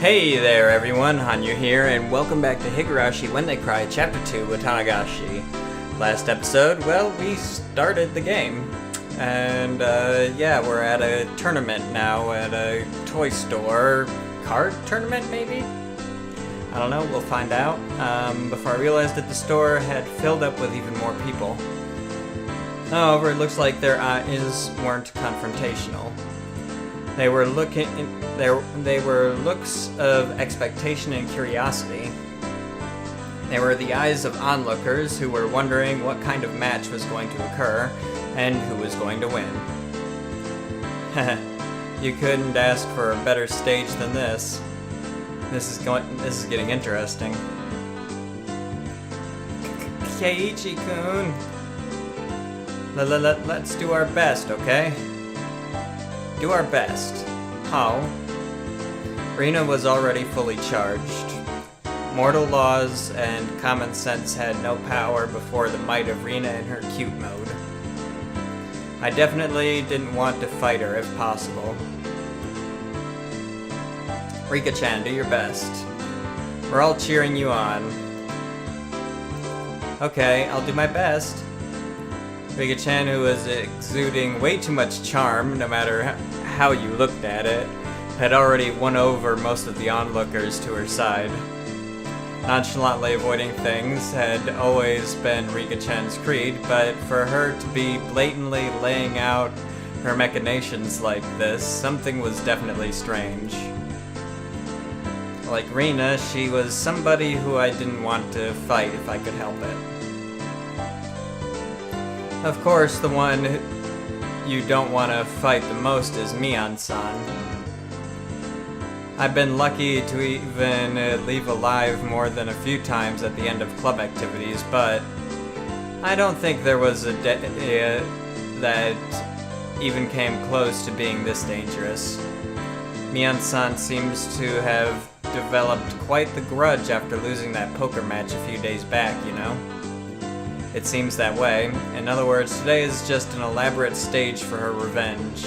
Hey there everyone, Hanyou here, and welcome back to Higurashi When They Cry, Chapter 2, Watanagashi. Last episode, well, we started the game. And, yeah, we're at a tournament now at a toy store. Card tournament, maybe? I don't know, we'll find out. Before I realized that the store had filled up with even more people. However, it looks like their eyes weren't confrontational. They were looks of expectation and curiosity. They were the eyes of onlookers who were wondering what kind of match was going to occur and who was going to win. You couldn't ask for a better stage than this. This is getting interesting. Keiichi-kun, let's do our best, okay? Do our best. How? Rina was already fully charged. Mortal laws and common sense had no power before the might of Rina in her cute mode. I definitely didn't want to fight her if possible. Rika-chan, do your best. We're all cheering you on. Okay, I'll do my best. Rika-chan, who was exuding way too much charm, no matter how you looked at it, had already won over most of the onlookers to her side. Nonchalantly avoiding things had always been Rika-chan's creed, but for her to be blatantly laying out her machinations like this, something was definitely strange. Like Rina, she was somebody who I didn't want to fight if I could help it. Of course, the one you don't want to fight the most is Mion-san. I've been lucky to even leave alive more than a few times at the end of club activities, but I don't think there was a day that even came close to being this dangerous. Mion-san seems to have developed quite the grudge after losing that poker match a few days back, you know? It seems that way. In other words, today is just an elaborate stage for her revenge.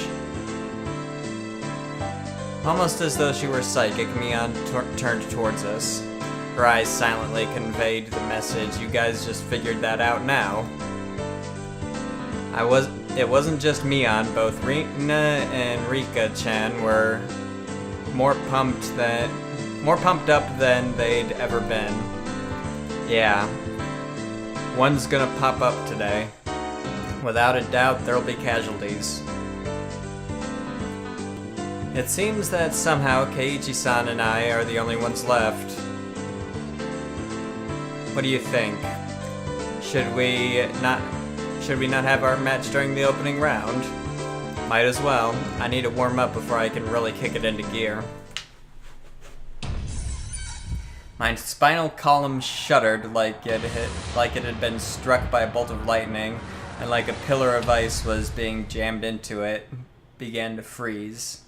Almost as though she were psychic, Mion turned towards us. Her eyes silently conveyed the message, you guys just figured that out now. It wasn't just Mion, both Rina and Rika-chan were more pumped up than they'd ever been. Yeah. One's gonna pop up today. Without a doubt, there'll be casualties. It seems that somehow Keiichi-san and I are the only ones left. What do you think? Should we not have our match during the opening round? Might as well. I need to warm up before I can really kick it into gear. My spinal column shuddered like it had been struck by a bolt of lightning, and like a pillar of ice was being jammed into it, began to freeze.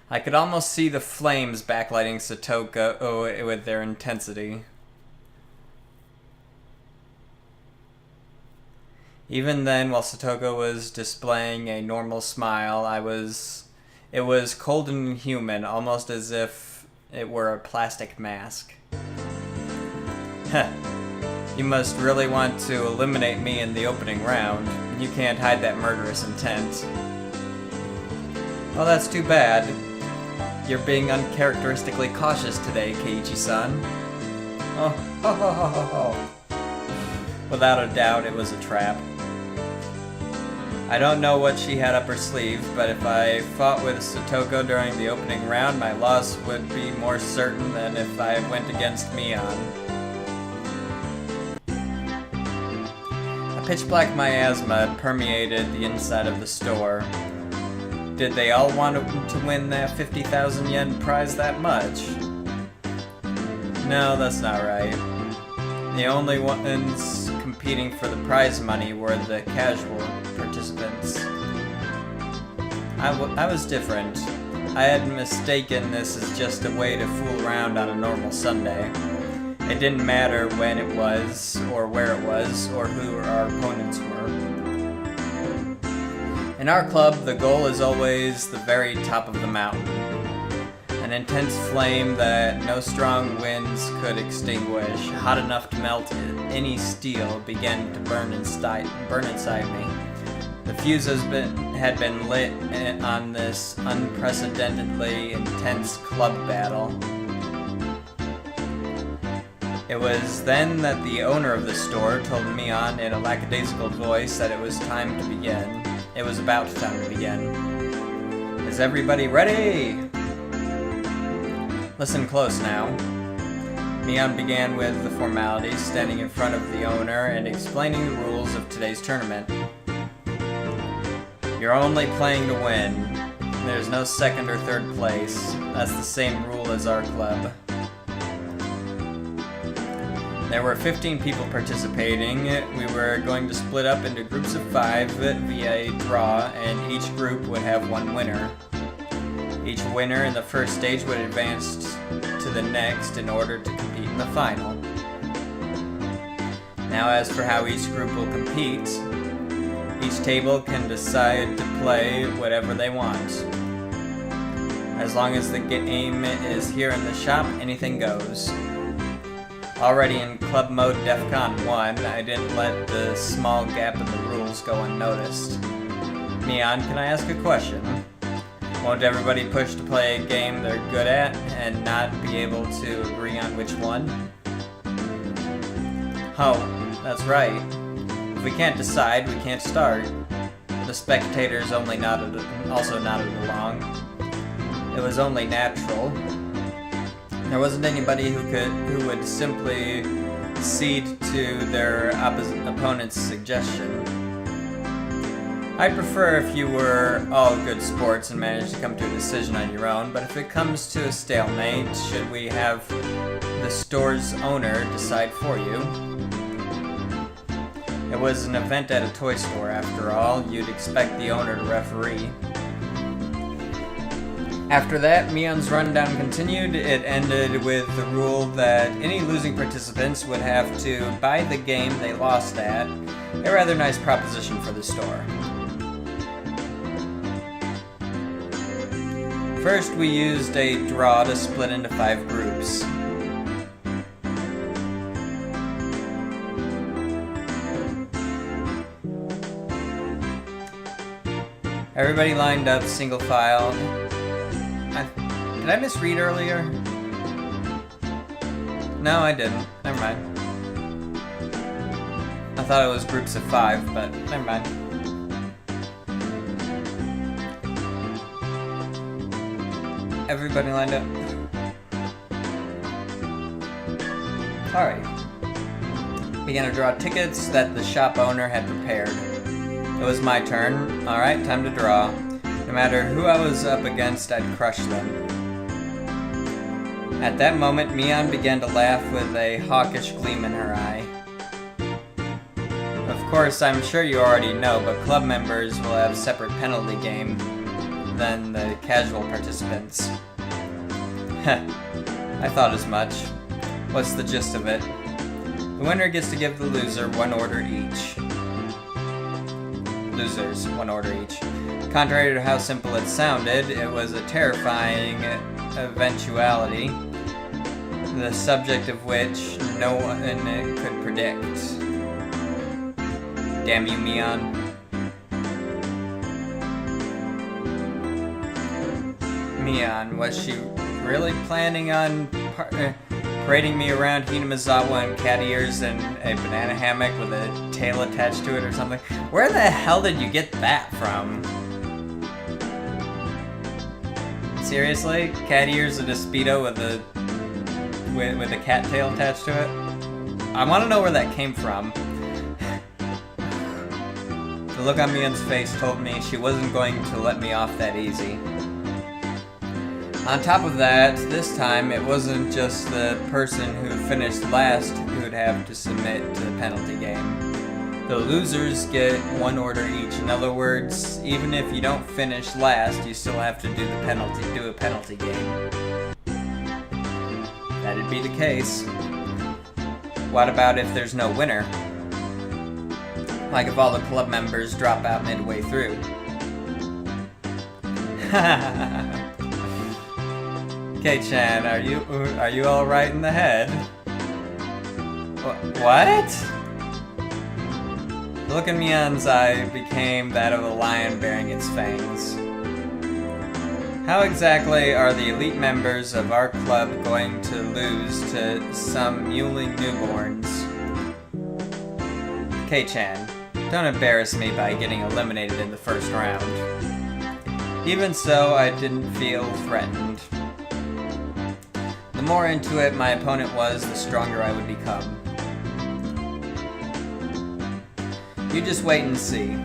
I could almost see the flames backlighting Satoko with their intensity. Even then, while Satoko was displaying a normal smile, it was cold and inhuman, almost as if it were a plastic mask. Heh. You must really want to eliminate me in the opening round. You can't hide that murderous intent. Well, that's too bad. You're being uncharacteristically cautious today, Keiichi-san. Oh, ho ho ho ho ho. Without a doubt, it was a trap. I don't know what she had up her sleeve, but if I fought with Satoko during the opening round, my loss would be more certain than if I went against Mion. A pitch-black miasma permeated the inside of the store. Did they all want to win that 50,000 yen prize that much? No, that's not right. The only ones competing for the prize money were the casual participants. I was different. I had mistaken this as just a way to fool around on a normal Sunday. It didn't matter when it was, or where it was, or who our opponents were. In our club, the goal is always the very top of the mountain. An intense flame that no strong winds could extinguish, hot enough to melt any steel, began to burn inside me. The fuse had been lit on this unprecedentedly intense club battle. It was then that the owner of the store told Mian in a lackadaisical voice that it was time to begin. It was about time to begin. Is everybody ready? Listen close now. Mian began with the formalities, standing in front of the owner and explaining the rules of today's tournament. You're only playing to win. There's no second or third place. That's the same rule as our club. There were 15 people participating. We were going to split up into groups of 5 via a draw, and each group would have one winner. Each winner in the first stage would advance to the next in order to compete in the final. Now, as for how each group will compete, each table can decide to play whatever they want. As long as the game is here in the shop, anything goes. Already in club mode DEFCON 1, I didn't let the small gap in the rules go unnoticed. Mian, can I ask a question? Won't everybody push to play a game they're good at and not be able to agree on which one? Oh, that's right. If we can't decide, we can't start. The spectators also nodded along. It was only natural. There wasn't anybody who would simply cede to their opponent's suggestion. I'd prefer if you were all good sports and managed to come to a decision on your own, but if it comes to a stalemate, should we have the store's owner decide for you? It was an event at a toy store, after all. You'd expect the owner to referee. After that, Mian's rundown continued. It ended with the rule that any losing participants would have to buy the game they lost at. A rather nice proposition for the store. First, we used a draw to split into 5 groups. Everybody lined up single file. Did I misread earlier? No, I didn't. Never mind. I thought it was groups of 5, but never mind. Everybody lined up. Alright. Began to draw tickets that the shop owner had prepared. It was my turn. Alright, time to draw. No matter who I was up against, I'd crush them. At that moment, Mian began to laugh with a hawkish gleam in her eye. Of course, I'm sure you already know, but club members will have a separate penalty game than the casual participants. Heh, I thought as much. What's the gist of it? The winner gets to give the loser 1 order each. Losers, 1 order each. Contrary to how simple it sounded, it was a terrifying eventuality, the subject of which no one could predict. Damn you, Mian. Mian, was she really planning on parading me around Hinamizawa in cat ears and a banana hammock with a tail attached to it or something? Where the hell did you get that from? Seriously? Cat ears and a Speedo with a cat tail attached to it? I want to know where that came from. The look on Mian's face told me she wasn't going to let me off that easy. On top of that, this time it wasn't just the person who finished last who'd have to submit to the penalty game. The losers get 1 order each. In other words, even if you don't finish last, you still have to do a penalty game. That'd be the case. What about if there's no winner? Like if all the club members drop out midway through? K-chan, are you all right in the head? What? The look in Mion's eye became that of a lion bearing its fangs. How exactly are the elite members of our club going to lose to some mewling newborns? K-chan, don't embarrass me by getting eliminated in the first round. Even so, I didn't feel threatened. The more into it my opponent was, the stronger I would become. You just wait and see.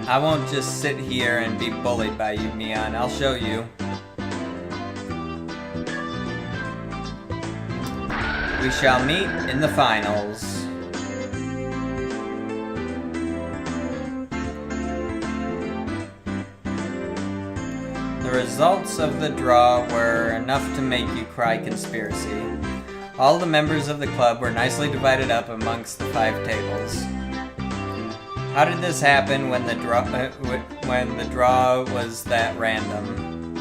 I won't just sit here and be bullied by you, Mion. I'll show you. We shall meet in the finals. The results of the draw were enough to make you cry conspiracy. All the members of the club were nicely divided up amongst the 5 tables. How did this happen when the draw was that random?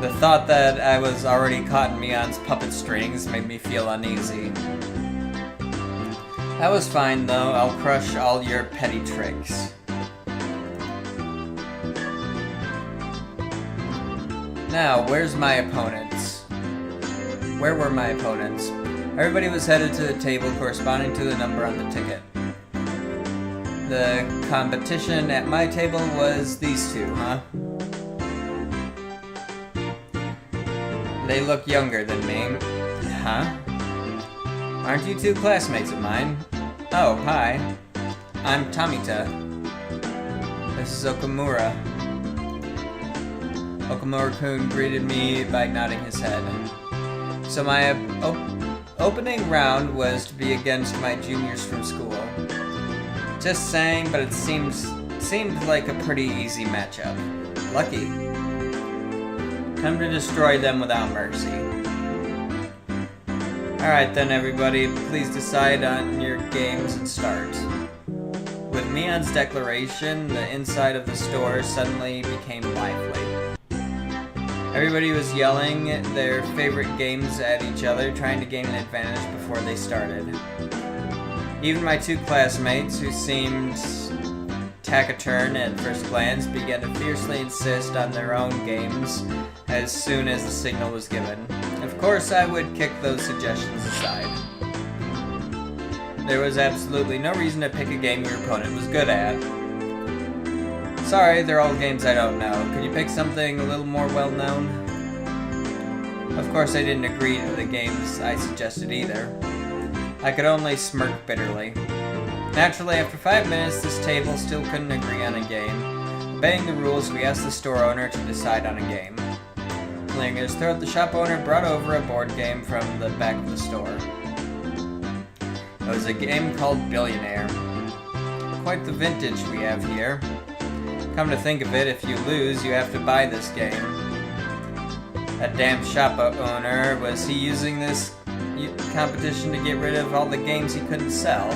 The thought that I was already caught in Mion's puppet strings made me feel uneasy. That was fine though, I'll crush all your petty tricks. Now, where's my opponents? Where were my opponents? Everybody was headed to the table corresponding to the number on the ticket. The competition at my table was these 2, huh? They look younger than me. Huh? Aren't you 2 classmates of mine? Oh, hi. I'm Tomita. This is Okamura. Okamura-kun greeted me by nodding his head. So my opening round was to be against my juniors from school. Just saying, but it seemed like a pretty easy matchup. Lucky. Time to destroy them without mercy. Alright then everybody, please decide on your games and start. With Mion's declaration, the inside of the store suddenly became lively. Everybody was yelling their favorite games at each other, trying to gain an advantage before they started. Even my 2 classmates, who seemed taciturn at first glance, began to fiercely insist on their own games as soon as the signal was given. Of course, I would kick those suggestions aside. There was absolutely no reason to pick a game your opponent was good at. Sorry, they're all games I don't know. Could you pick something a little more well-known? Of course, I didn't agree to the games I suggested either. I could only smirk bitterly. Naturally, after 5 minutes, this table still couldn't agree on a game. Obeying the rules, we asked the store owner to decide on a game. Clearing his throat, the shop owner brought over a board game from the back of the store. It was a game called Billionaire. Quite the vintage we have here. Come to think of it, if you lose, you have to buy this game. That damn shop owner, was he using this competition to get rid of all the games he couldn't sell?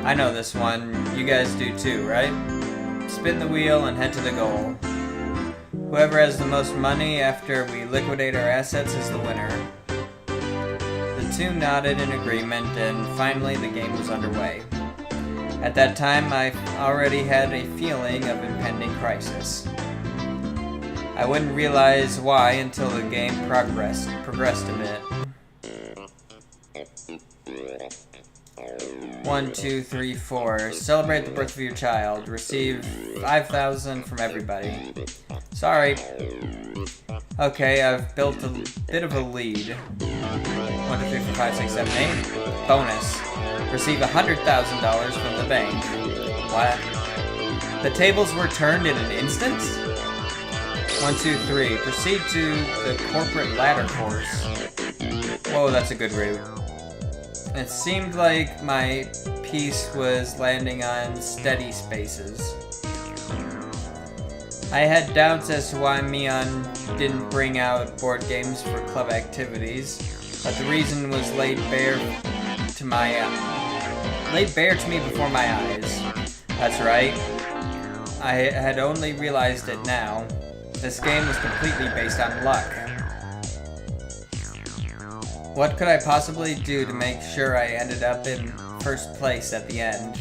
I know this one. You guys do too, right? Spin the wheel and head to the goal. Whoever has the most money after we liquidate our assets is the winner. The 2 nodded in agreement, and finally the game was underway. At that time, I already had a feeling of impending crisis. I wouldn't realize why until the game progressed a bit. 1, 2, 3, 4. Celebrate the birth of your child. Receive 5,000 from everybody. Sorry. Okay, I've built a bit of a lead. 1, 2, 3, 4, 5, 6, 7, 8. Bonus. Receive $100,000 from the bank. What? The tables were turned in an instant? 1, 2, 3. Proceed to the corporate ladder course. Whoa, that's a good route. It seemed like my piece was landing on steady spaces. I had doubts as to why Mion didn't bring out board games for club activities, but the reason was laid bare to me before my eyes. That's right. I had only realized it now. This game was completely based on luck. What could I possibly do to make sure I ended up in first place at the end?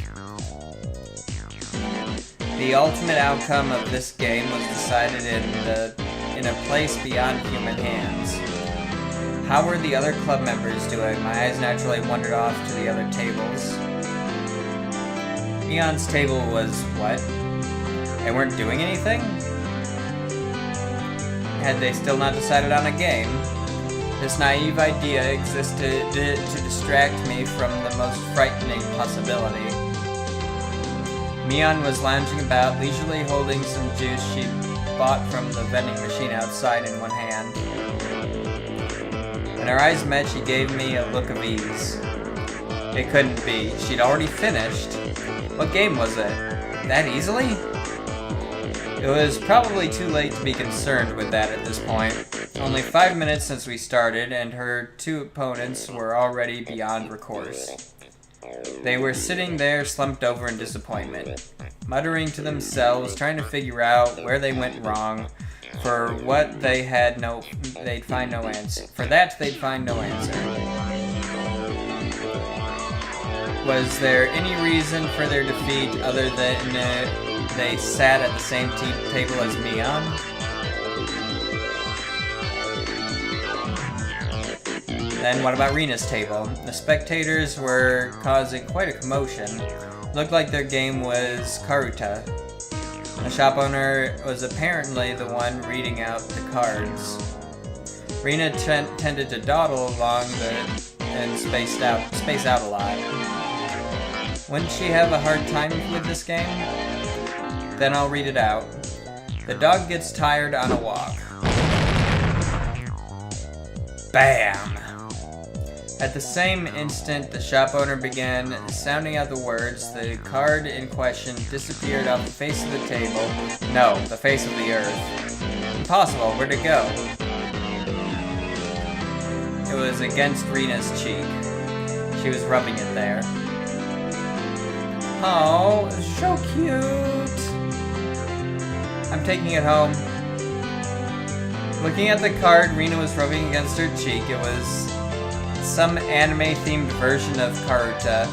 The ultimate outcome of this game was decided in a place beyond human hands. How were the other club members doing? My eyes naturally wandered off to the other tables. Mion's table was what? They weren't doing anything? Had they still not decided on a game? This naive idea existed to distract me from the most frightening possibility. Mion was lounging about, leisurely holding some juice she bought from the vending machine outside in one hand. When our eyes met, she gave me a look of ease. It couldn't be. She'd already finished. What game was it? That easily? It was probably too late to be concerned with that at this point. Only 5 minutes since we started, and her two opponents were already beyond recourse. They were sitting there slumped over in disappointment, muttering to themselves, trying to figure out where they went wrong. For what they'd find no answer. For that, they'd find no answer. Was there any reason for their defeat other than they sat at the same table as Mion? Then what about Rina's table? The spectators were causing quite a commotion. Looked like their game was Karuta. The shop owner was apparently the one reading out the cards. Rina tended to dawdle along and space out a lot. Wouldn't she have a hard time with this game? Then I'll read it out. The dog gets tired on a walk. Bam! At the same instant, the shop owner began sounding out the words. The card in question disappeared off the face of the table. No, the face of the earth. Impossible, where'd it go? It was against Rina's cheek. She was rubbing it there. Oh, so cute! I'm taking it home. Looking at the card Rina was rubbing against her cheek, it was some anime-themed version of Karuta,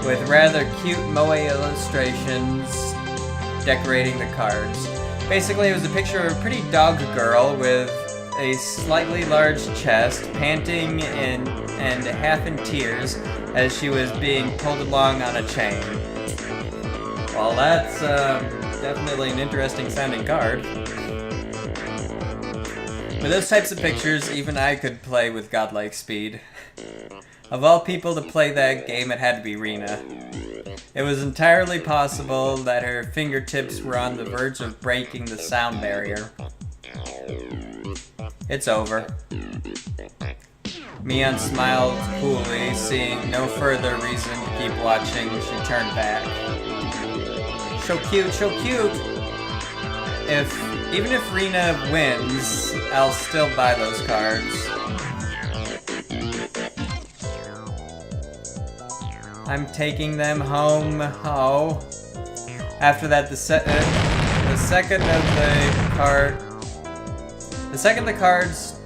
with rather cute moe illustrations decorating the cards. Basically, it was a picture of a pretty dog girl with a slightly large chest, panting and half in tears as she was being pulled along on a chain. Well, that's definitely an interesting sounding card. With those types of pictures, even I could play with godlike speed. Of all people to play that game, it had to be Rina. It was entirely possible that her fingertips were on the verge of breaking the sound barrier. It's over. Mion smiled coolly, seeing no further reason to keep watching. She turned back. So cute, so cute! Even if Rina wins, I'll still buy those cards. I'm taking them home. Oh. After that, the second the cards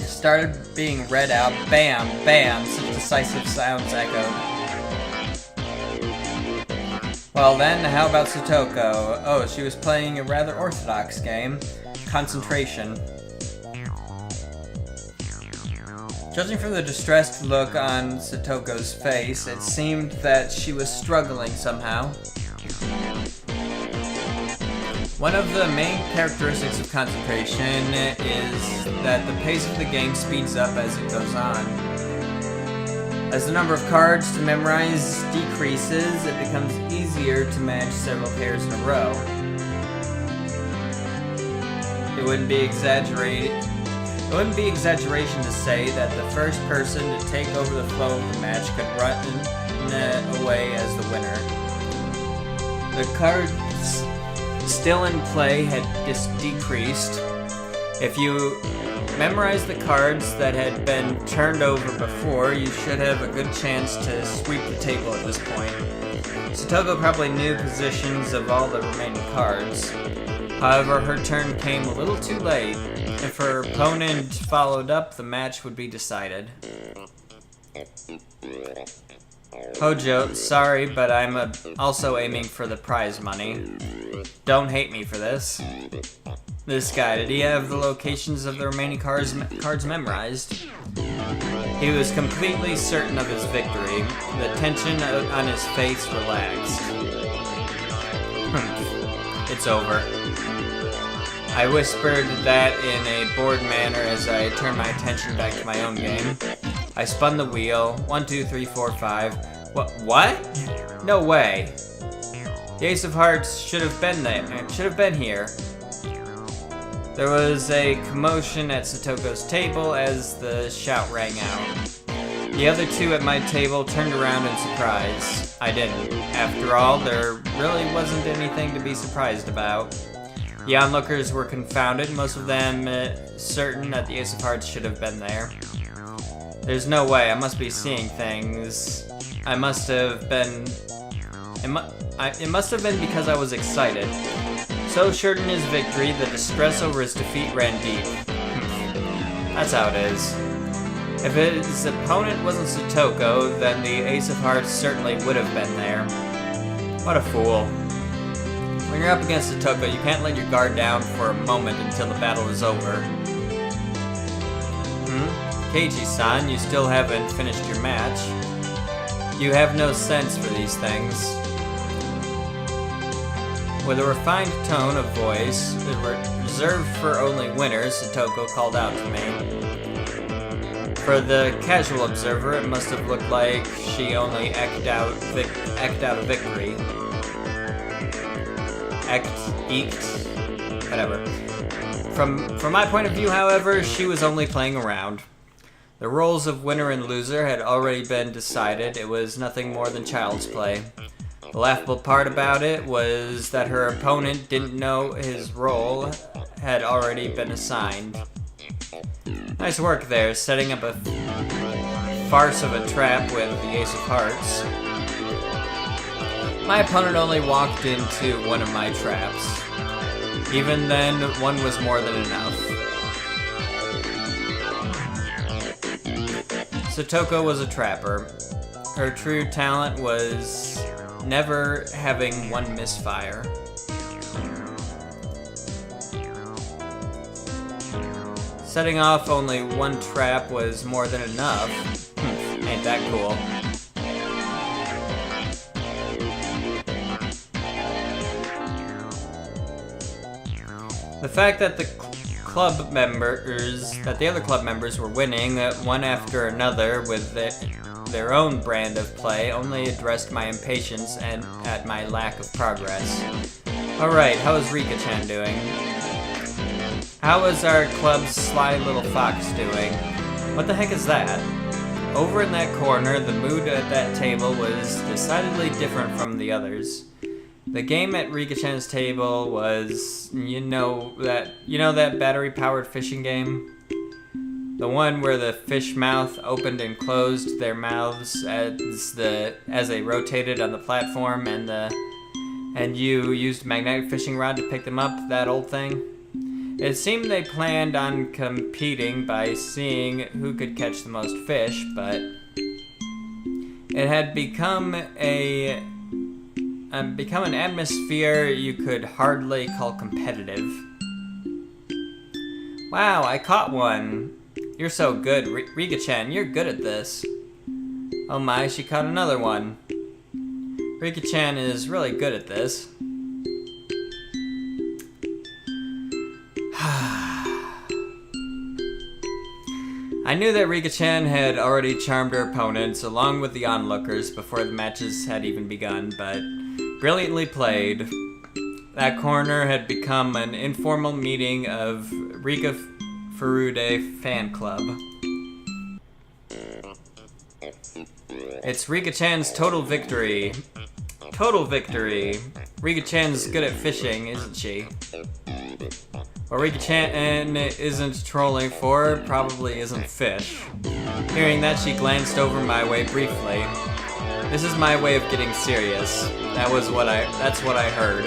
started being read out, bam, bam, such decisive sounds echoed. Well then, how about Satoko? Oh, she was playing a rather orthodox game, Concentration. Judging from the distressed look on Satoko's face, it seemed that she was struggling somehow. One of the main characteristics of Concentration is that the pace of the game speeds up as it goes on. As the number of cards to memorize decreases, it becomes easier to manage several pairs in a row. It wouldn't be exaggeration to say that the first person to take over the flow of the match could run away as the winner. The cards still in play had decreased. If you memorize the cards that had been turned over before, you should have a good chance to sweep the table at this point. Satoko probably knew positions of all the remaining cards. However, her turn came a little too late. If her opponent followed up, the match would be decided. Hojo, sorry, but I'm also aiming for the prize money. Don't hate me for this. This guy, did he have the locations of the remaining cards memorized? He was completely certain of his victory. The tension on his face relaxed. It's over. I whispered that in a bored manner as I turned my attention back to my own game. I spun the wheel. 1, 2, 3, 4, 5. What? No way. The Ace of Hearts should have been there. Should have been here. There was a commotion at Satoko's table as the shout rang out. The other two at my table turned around in surprise. I didn't. After all, there really wasn't anything to be surprised about. The onlookers were confounded, most of them certain that the Ace of Hearts should have been there. There's no way, I must be seeing things. I must have been... It must have been because I was excited. So short in his victory, the distress over his defeat ran deep. That's how it is. If his opponent wasn't Satoko, then the Ace of Hearts certainly would have been there. What a fool. When you're up against Satoko, you can't let your guard down for a moment until the battle is over. Keiji-san, you still haven't finished your match. You have no sense for these things. With a refined tone of voice, reserved for only winners, Satoko called out to me. For the casual observer, it must have looked like she only eked out a victory. Whatever. From my point of view, however, she was only playing around. The roles of winner and loser had already been decided. It was nothing more than child's play. The laughable part about it was that her opponent didn't know his role had already been assigned. Nice work there, setting up a farce of a trap with the Ace of Hearts. My opponent only walked into one of my traps. Even then, one was more than enough. Satoko was a trapper. Her true talent was never having one misfire. Setting off only one trap was more than enough. Ain't that cool. The fact that the other club members were winning one after another with their own brand of play only addressed my impatience and at my lack of progress. Alright, how is Rika-chan doing? How is our club's sly little fox doing? What the heck is that? Over in that corner, the mood at that table was decidedly different from the others. The game at Rika-chan's table was, you know that battery-powered fishing game? The one where the fish mouth opened and closed their mouths as they rotated on the platform and you used a magnetic fishing rod to pick them up, that old thing? It seemed they planned on competing by seeing who could catch the most fish, but it had become an atmosphere you could hardly call competitive. Wow, I caught one. You're so good, Rika-chan, you're good at this. Oh my, she caught another one. Rika-chan is really good at this. I knew that Rika-chan had already charmed her opponents along with the onlookers before the matches had even begun, but brilliantly played. That corner had become an informal meeting of Rika Furude fan club. It's Rika-chan's total victory. Total victory. Rika-chan's good at fishing, isn't she? What Rika-chan isn't trolling for probably isn't fish. Hearing that, she glanced over my way briefly. This is my way of getting serious. That's what I heard.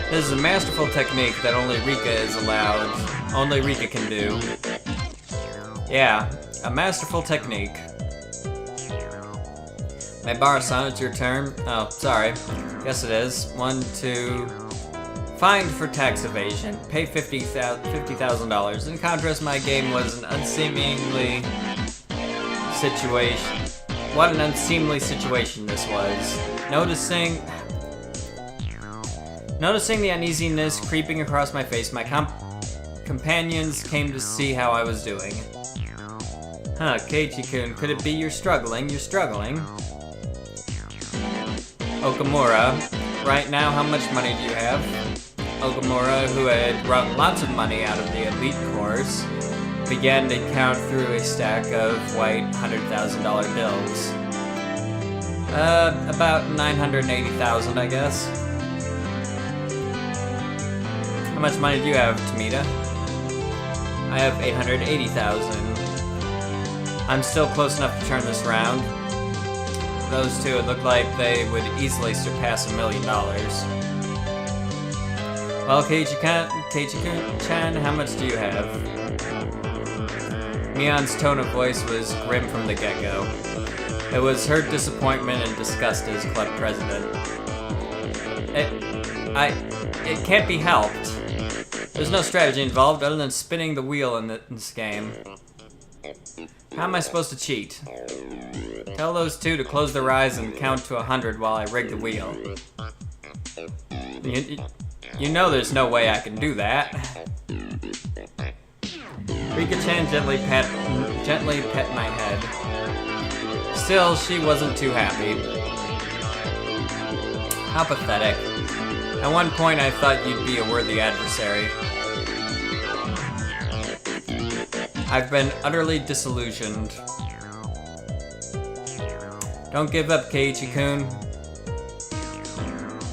This is a masterful technique that only Rika can do. Yeah, a masterful technique. May I borrow son, it's your turn. Oh, sorry. Yes it is. 1, 2... Fined for tax evasion. Pay $50,000. In contrast, my game was an unseemly situation. What an unseemly situation this was. Noticing the uneasiness creeping across my face, my companions came to see how I was doing. Huh, Keiichi-kun, could it be you're struggling? You're struggling. Okamura, right now, how much money do you have? Okamura, who had wrung lots of money out of the elite course, began to count through a stack of white $100,000 bills. About 980,000, I guess. How much money do you have, Tomita? I have 880,000. I'm still close enough to turn this around. Those two, it looked like they would easily surpass $1 million. Well, Keiichi-chan, how much do you have? Mion's tone of voice was grim from the get-go. It was her disappointment and disgust as club president. It can't be helped. There's no strategy involved other than spinning the wheel in this game. How am I supposed to cheat? Tell those two to close their eyes and count to 100 while I rig the wheel. You know there's no way I can do that. Rika-chan gently pet my head. Still, she wasn't too happy. How pathetic. At one point I thought you'd be a worthy adversary. I've been utterly disillusioned. Don't give up, Keiichi-kun.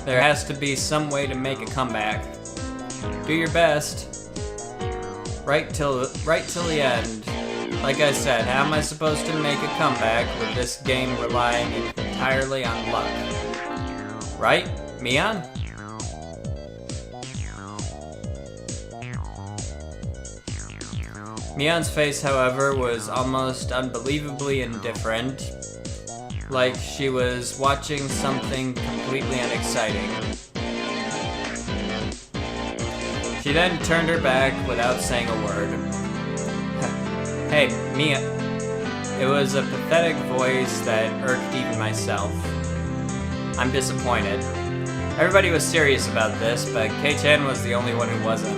There has to be some way to make a comeback. Do your best. Right till the end. Like I said, how am I supposed to make a comeback with this game relying entirely on luck? Right, Mion? Mion's face, however, was almost unbelievably indifferent, like she was watching something completely unexciting. She then turned her back without saying a word. Hey, Mia. It was a pathetic voice that irked even myself. I'm disappointed. Everybody was serious about this, but Kei-chan was the only one who wasn't.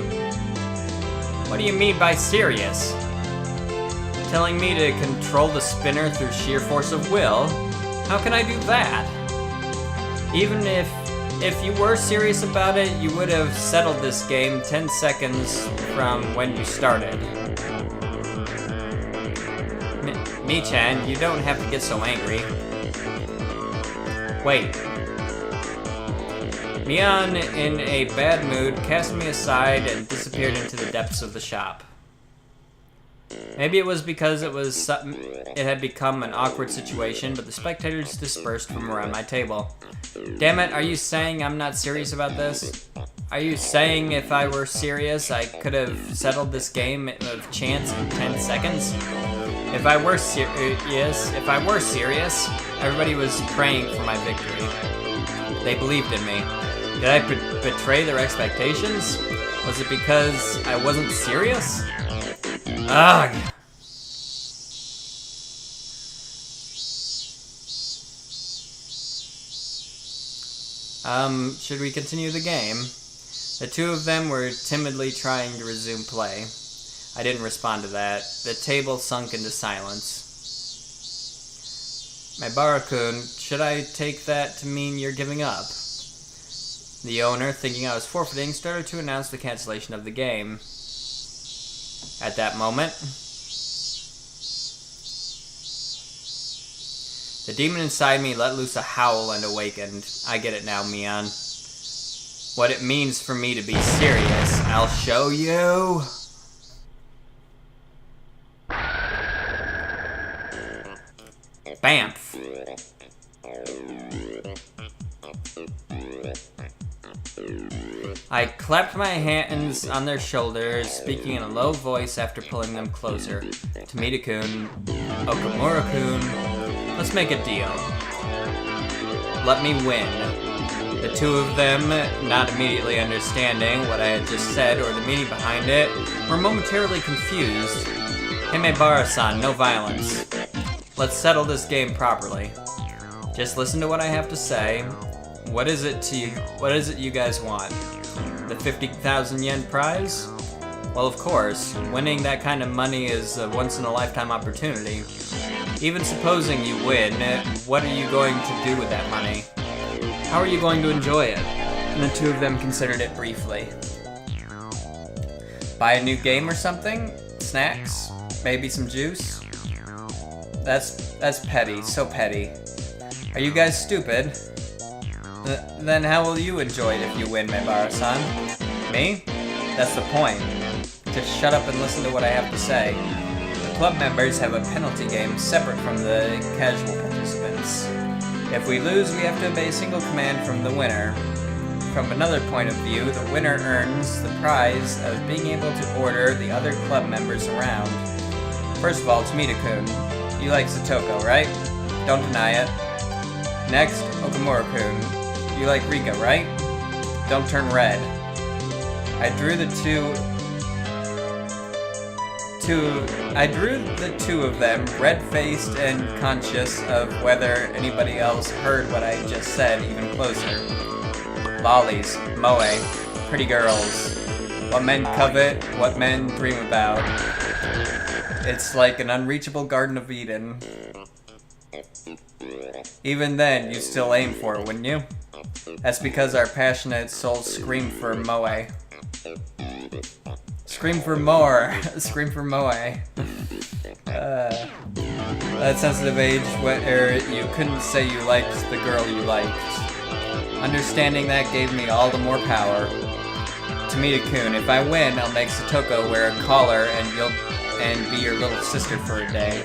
What do you mean by serious? Telling me to control the spinner through sheer force of will? How can I do that? Even if you were serious about it, you would have settled this game 10 seconds from when you started. Mi-chan, you don't have to get so angry. Wait. Mion, in a bad mood, cast me aside and disappeared into the depths of the shop. Maybe it was because it had become an awkward situation, but the spectators dispersed from around my table. Damn it, are you saying I'm not serious about this? Are you saying if I were serious, I could have settled this game of chance in 10 seconds? If I were serious, everybody was praying for my victory. They believed in me. Did I betray their expectations? Was it because I wasn't serious? Ugh. Should we continue the game? The two of them were timidly trying to resume play. I didn't respond to that. The table sunk into silence. Maibara-kun, should I take that to mean you're giving up? The owner, thinking I was forfeiting, started to announce the cancellation of the game. At that moment, the demon inside me let loose a howl and awakened. I get it now, Mion. What it means for me to be serious, I'll show you. Ramph. I clapped my hands on their shoulders, speaking in a low voice after pulling them closer. Tomita-kun, Okamura-kun, let's make a deal. Let me win. The two of them, not immediately understanding what I had just said or the meaning behind it, were momentarily confused. Himebara-san, no violence. Let's settle this game properly. Just listen to what I have to say. What is it you guys want? The 50,000 yen prize? Well, of course, winning that kind of money is a once-in-a-lifetime opportunity. Even supposing you win, what are you going to do with that money? How are you going to enjoy it? And the two of them considered it briefly. Buy a new game or something? Snacks? Maybe some juice? That's petty, so petty. Are you guys stupid? Then how will you enjoy it if you win, Mebara-san? Me? That's the point. Just shut up and listen to what I have to say. The club members have a penalty game separate from the casual participants. If we lose, we have to obey a single command from the winner. From another point of view, the winner earns the prize of being able to order the other club members around. First of all, Tomita-kun, you like Satoko, right? Don't deny it. Next, Okamura-kun. You like Rika, right? Don't turn red. I drew the two of them, red-faced and conscious of whether anybody else heard what I just said even closer. Lollies, moe, pretty girls. What men covet, what men dream about. It's like an unreachable Garden of Eden. Even then, you'd still aim for it, wouldn't you? That's because our passionate souls scream for moe. Scream for more! Scream for moe. That sensitive age where you couldn't say you liked the girl you liked. Understanding that gave me all the more power. Tomita-kun, if I win, I'll make Satoko wear a collar and be your little sister for a day.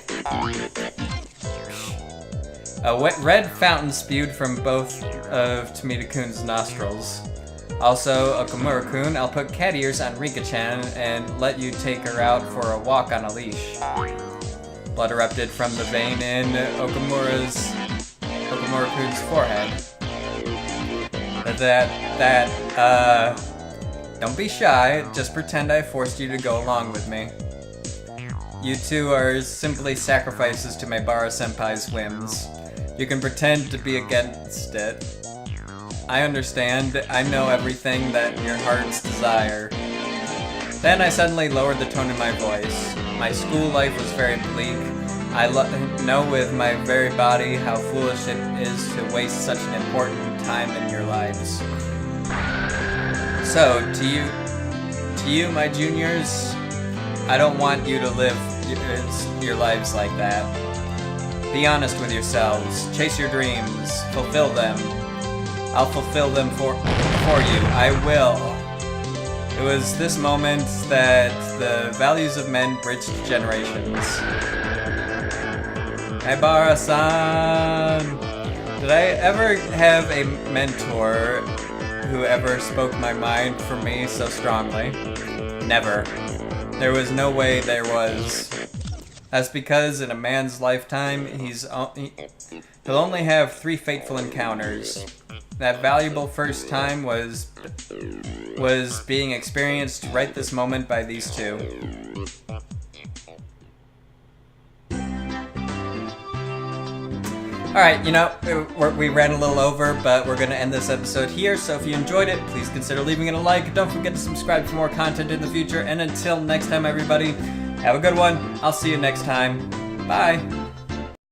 A wet red fountain spewed from both of Tomita-kun's nostrils. Also, Okamura-kun, I'll put cat ears on Rika-chan and let you take her out for a walk on a leash. Blood erupted from the vein in Okamura-kun's forehead. Don't be shy, just pretend I forced you to go along with me. You two are simply sacrifices to Mebara-senpai's whims. You can pretend to be against it. I understand. I know everything that your hearts desire. Then I suddenly lowered the tone in my voice. My school life was very bleak. I know with my very body how foolish it is to waste such an important time in your lives. So, to you, my juniors, I don't want you to live your lives like that. Be honest with yourselves. Chase your dreams. Fulfill them. I'll fulfill them for you. I will. It was this moment that the values of men bridged generations. Mebara-san! Did I ever have a mentor who ever spoke my mind for me so strongly? Never. There was no way there was. That's because in a man's lifetime, he'll only have 3 fateful encounters. That valuable first time was being experienced right this moment by these two. Alright, we ran a little over, but we're going to end this episode here, so if you enjoyed it, please consider leaving it a like. Don't forget to subscribe for more content in the future, and until next time, everybody, have a good one. I'll see you next time. Bye.